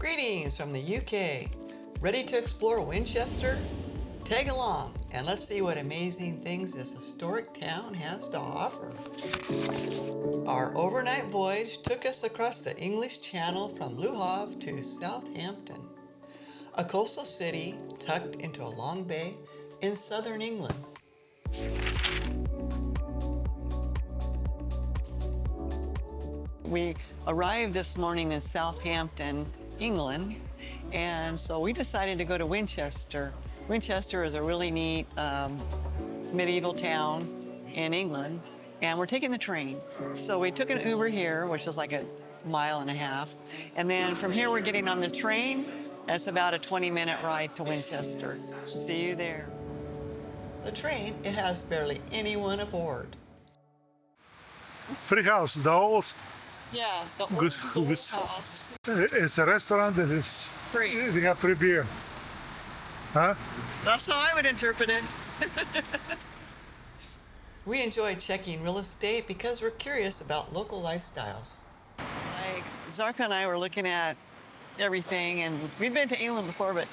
Greetings from the UK. Ready to explore Winchester? Tag along and let's see what amazing things this historic town has to offer. Our overnight voyage took us across the English Channel from Le Havre to Southampton, a coastal city tucked into a long bay in southern England. We arrived this morning in Southampton, England, and so we decided to go to Winchester. Winchester is a really neat medieval town in England, and we're taking the train. So we took an Uber here, which is like a mile and a half, and then from here we're getting on the train. It's about a 20-minute ride to Winchester. See you there. The train, it has barely anyone aboard. Free house, the old. Yeah, the Good, old good. house. It's a restaurant that is Free. They have free beer. Huh? That's how I would interpret it. We enjoy checking real estate because we're curious about local lifestyles. Like Zarka and I were looking at everything, and we've been to England before, but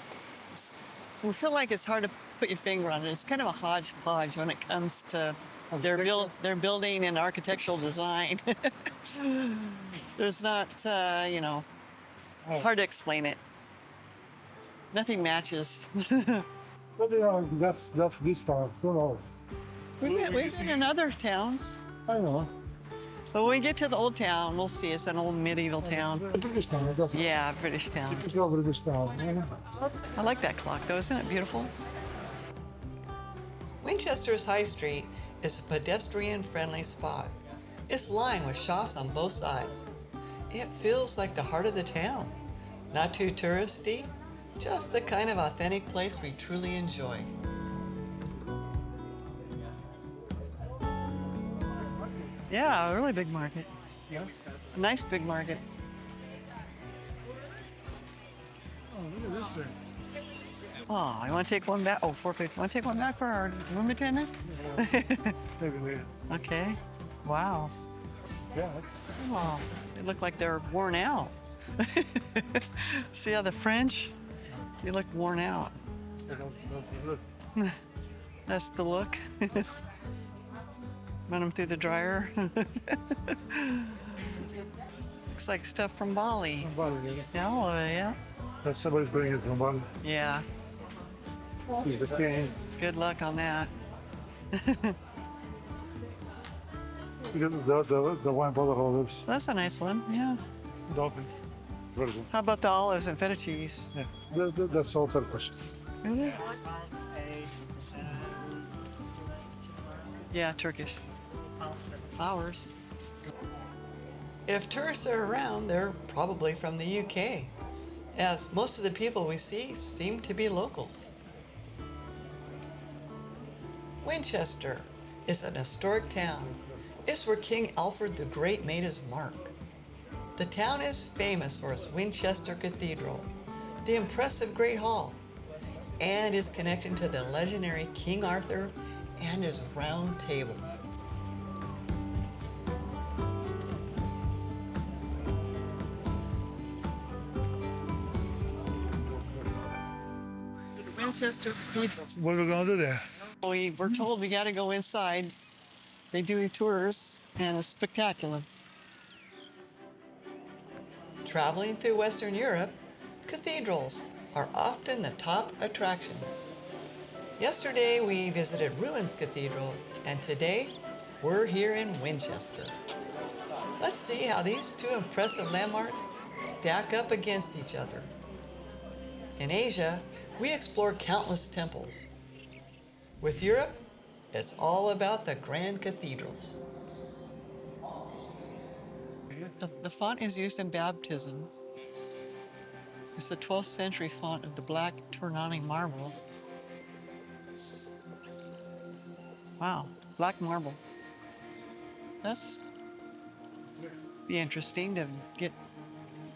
we feel like it's hard to put your finger on it. It's kind of a hodgepodge when it comes to their building and architectural design. There's not, hard to explain it. Nothing matches. But that's this town. Who knows? We've been in other towns. I know. But when we get to the old town, we'll see. It's an old medieval town. British town. That's Yeah, British town. typical British town. I like that clock, though. Isn't it beautiful? Winchester's High Street is a pedestrian-friendly spot. It's lined with shops on both sides. It feels like the heart of the town. Not too touristy, just the kind of authentic place we truly enjoy. Yeah, a really big market. A nice big market. Oh, look at this thing. Oh, you want to take one back? Oh, 450. Want to take one back for our room attendant? Maybe later. Okay. Wow. Yeah, it's Oh, they look like they're worn out. See how the French? They look worn out. that's good. That's the look. Run them through the dryer. Looks like stuff from Bali. Yeah, all of it, yeah. That's somebody's bringing it from Bali. Yeah. See the canes. Good luck on that. The wine bottle holders. That's a nice one, yeah. Dolphin. Version. How about the olives and feta cheese? Yeah, that's all Turkish. Really? Yeah, Turkish. Flowers. If tourists are around, they're probably from the UK, as most of the people we see seem to be locals. Winchester is an historic town. It's where King Alfred the Great made his mark. The town is famous for its Winchester Cathedral, the impressive Great Hall, and its connection to the legendary King Arthur and his Round Table. Winchester Cathedral. What are we gonna do there? We were told we got to go inside. They do tours, and it's spectacular. Traveling through Western Europe, cathedrals are often the top attractions. Yesterday we visited Rouen Cathedral, and today we're here in Winchester. Let's see how these two impressive landmarks stack up against each other. In Asia, we explore countless temples. With Europe, it's all about the grand cathedrals. The font is used in baptism. It's the 12th century font of the black Tournani marble. Wow, black marble. That's be interesting to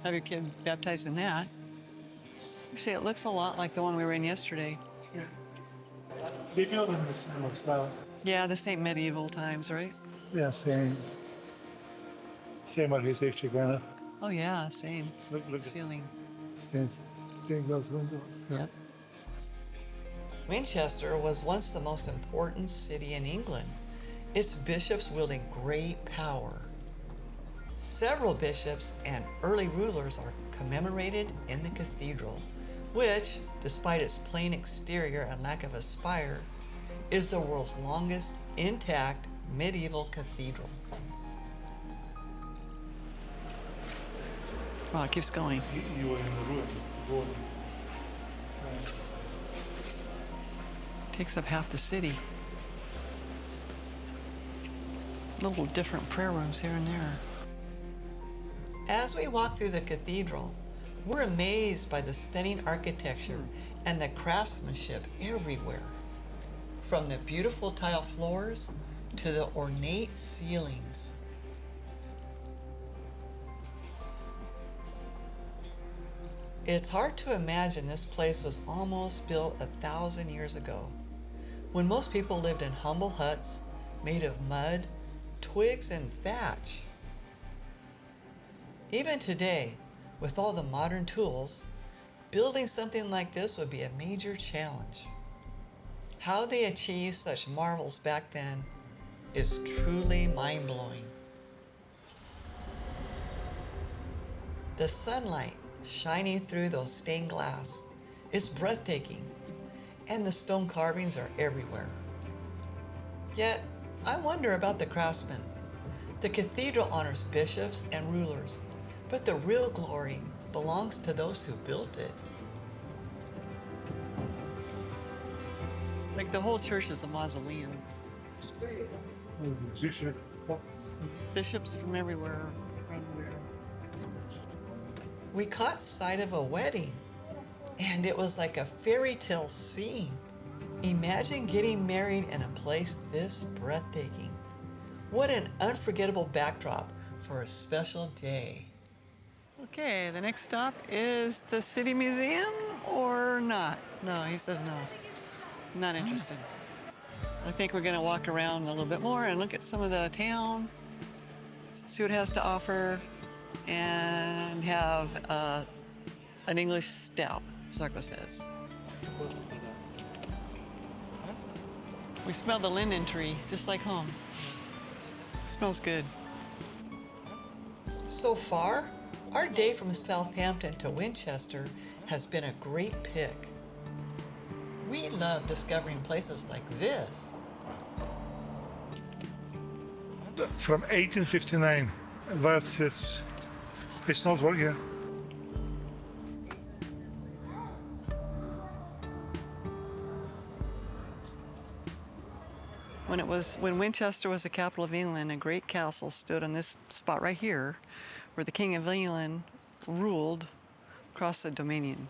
have your kid baptized in that. Actually, it looks a lot like the one we were in yesterday. They built in the similar style. Yeah, the same medieval times, right? Yeah, same architecture kind of. Oh yeah, same. Look at ceiling. Stained glass windows. Yep. Winchester was once the most important city in England, its bishops wielding great power. Several bishops and early rulers are commemorated in the cathedral, which, despite its plain exterior and lack of a spire, is the world's longest intact medieval cathedral. Wow, it keeps going. You were in the ruin. Takes up half the city. Little different prayer rooms here and there. As we walk through the cathedral, we're amazed by the stunning architecture and the craftsmanship everywhere. From the beautiful tile floors to the ornate ceilings. It's hard to imagine this place was almost built 1,000 years ago, when most people lived in humble huts made of mud, twigs, and thatch. Even today, with all the modern tools, building something like this would be a major challenge. How they achieved such marvels back then is truly mind-blowing. The sunlight shining through those stained glass is breathtaking, and the stone carvings are everywhere. Yet, I wonder about the craftsmen. The cathedral honors bishops and rulers, but the real glory belongs to those who built it. Like the whole church is a mausoleum. Bishops from everywhere. We caught sight of a wedding, and it was like a fairy tale scene. Imagine getting married in a place this breathtaking. What an unforgettable backdrop for a special day. Okay, the next stop is the City Museum or not? No, he says no. Not interested. I think we're gonna walk around a little bit more and look at some of the town, see what it has to offer, and have an English stout, Sarko says. We smell the linden tree, just like home. Smells good. So far, our day from Southampton to Winchester has been a great pick. We love discovering places like this. From 1859, but it's not working here. When Winchester was the capital of England, a great castle stood on this spot right here, where the King of England ruled across the Dominion.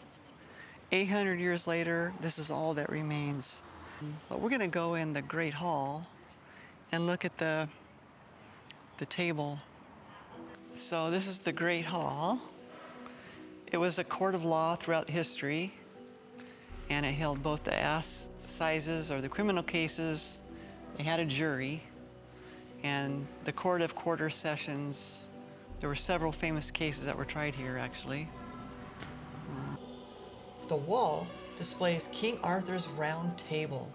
800 years later, this is all that remains. But we're gonna go in the Great Hall and look at the table. So this is the Great Hall. It was a court of law throughout history, and it held both the assizes, or the criminal cases. They had a jury, and the Court of Quarter Sessions. There were several famous cases that were tried here, actually. The wall displays King Arthur's round table,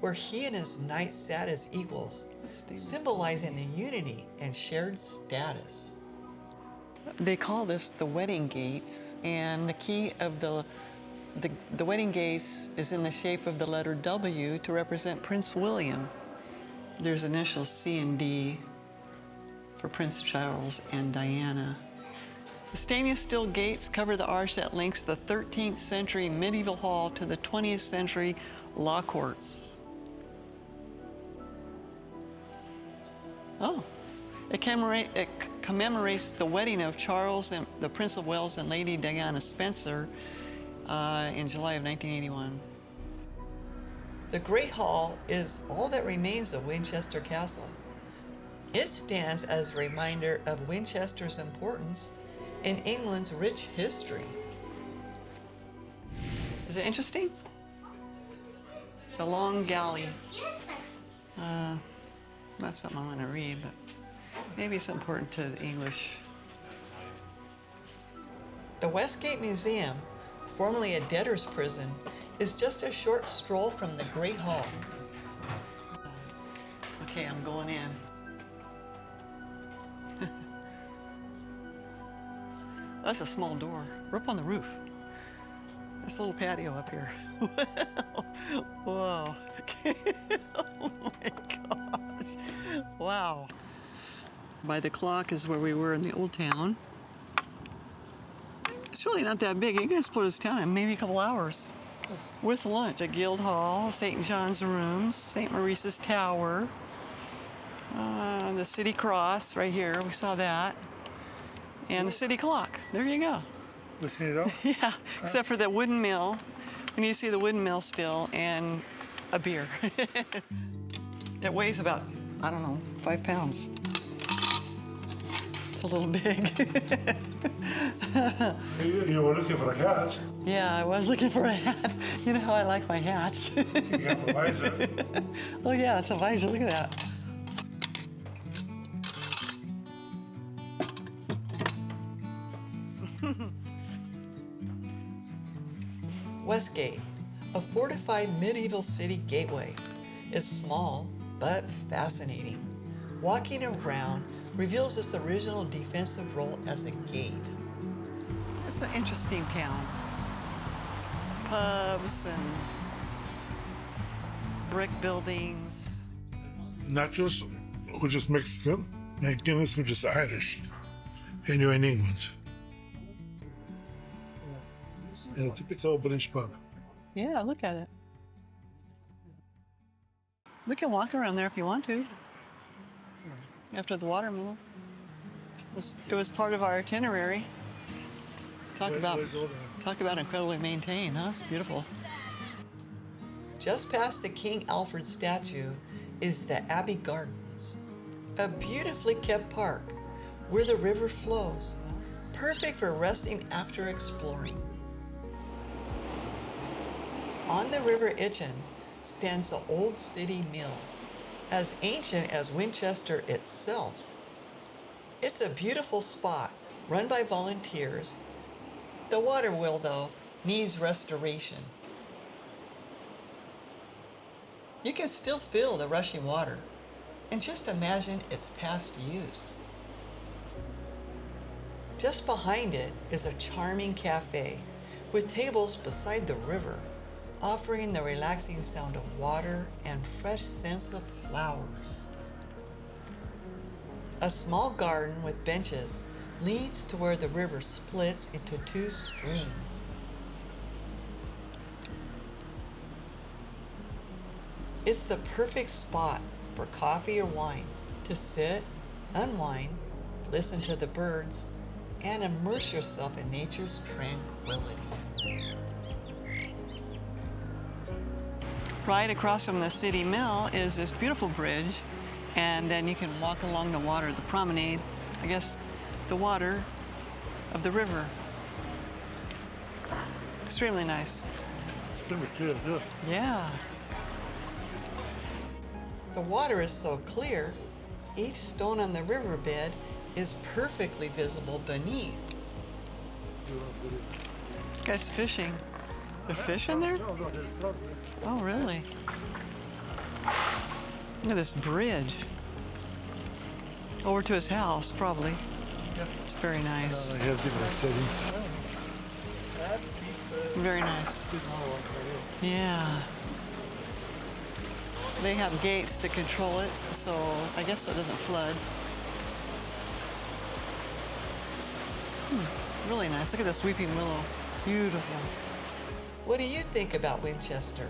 where he and his knights sat as equals, symbolizing the unity and shared status. They call this the wedding gates, and the key of the wedding gates is in the shape of the letter W to represent Prince William. There's initials C and D for Prince Charles and Diana. The stainless steel gates cover the arch that links the 13th century medieval hall to the 20th century law courts. Oh, it commemorates the wedding of Charles and the Prince of Wales and Lady Diana Spencer in July of 1981. The Great Hall is all that remains of Winchester Castle. It stands as a reminder of Winchester's importance in England's rich history. Is it interesting? The long galley. Not something I want to read, but maybe it's important to the English. The Westgate Museum, formerly a debtor's prison, is just a short stroll from the Great Hall. Okay, I'm going in. That's a small door. We're up on the roof. This little patio up here. Whoa. Oh my gosh. Wow. By the clock is where we were in the old town. It's really not that big. You can explore this town in maybe a couple hours. With lunch at Guildhall, St. John's Rooms, St. Maurice's Tower, the City Cross right here. We saw that. And the city clock. There you go. We see it all? Yeah, except for the wooden mill. We need to see the wooden mill still and a beer. It weighs about, I don't know, 5 pounds. It's a little big. You were looking for a hat. Yeah, I was looking for a hat. You know how I like my hats. You have a visor. Oh yeah, it's a visor. Look at that. Westgate, a fortified medieval city gateway, is small but fascinating. Walking around reveals its original defensive role as a gate. It's an interesting town. Pubs and brick buildings. Nachos, which is Mexican, and Guinness, which is Irish. And you're in England. In a typical British pub. Yeah, look at it. We can walk around there if you want to. After the water move. It was part of our itinerary. Talk about incredibly maintained, huh? It's beautiful. Just past the King Alfred statue is the Abbey Gardens, a beautifully kept park where the river flows, perfect for resting after exploring. On the River Itchen stands the old city mill, as ancient as Winchester itself. It's a beautiful spot run by volunteers. The water wheel, though, needs restoration. You can still feel the rushing water, and just imagine its past use. Just behind it is a charming cafe with tables beside the river, offering the relaxing sound of water and fresh scents of flowers. A small garden with benches leads to where the river splits into 2 streams. It's the perfect spot for coffee or wine to sit, unwind, listen to the birds, and immerse yourself in nature's tranquility. Right across from the city mill is this beautiful bridge, and then you can walk along the water, the promenade, I guess the water of the river. Extremely nice. It's very clear, yeah. Yeah. The water is so clear, each stone on the riverbed is perfectly visible beneath. Guys fishing. There's fish in there? No, there's not. Oh, really? Look at this bridge. Over to his house, probably. Yeah. It's very nice. He has different settings. Very nice. Yeah. They have gates to control it, so I guess it doesn't flood. Really nice. Look at this weeping willow. Beautiful. What do you think about Winchester?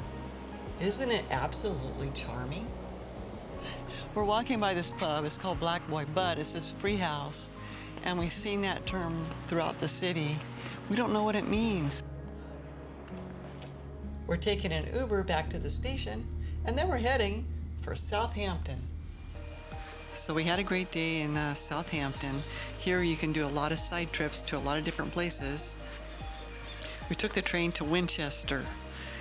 Isn't it absolutely charming? We're walking by this pub. It's called Black Boy, but it says free house. And we've seen that term throughout the city. We don't know what it means. We're taking an Uber back to the station, and then we're heading for Southampton. So we had a great day in Southampton. Here you can do a lot of side trips to a lot of different places. We took the train to Winchester.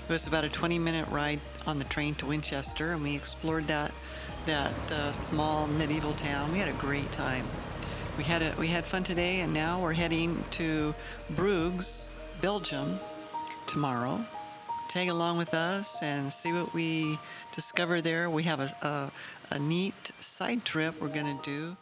It was about a 20-minute ride on the train to Winchester, and we explored that small medieval town. We had a great time. We had fun today, and now we're heading to Bruges, Belgium, tomorrow. Tag along with us and see what we discover there. We have a neat side trip we're going to do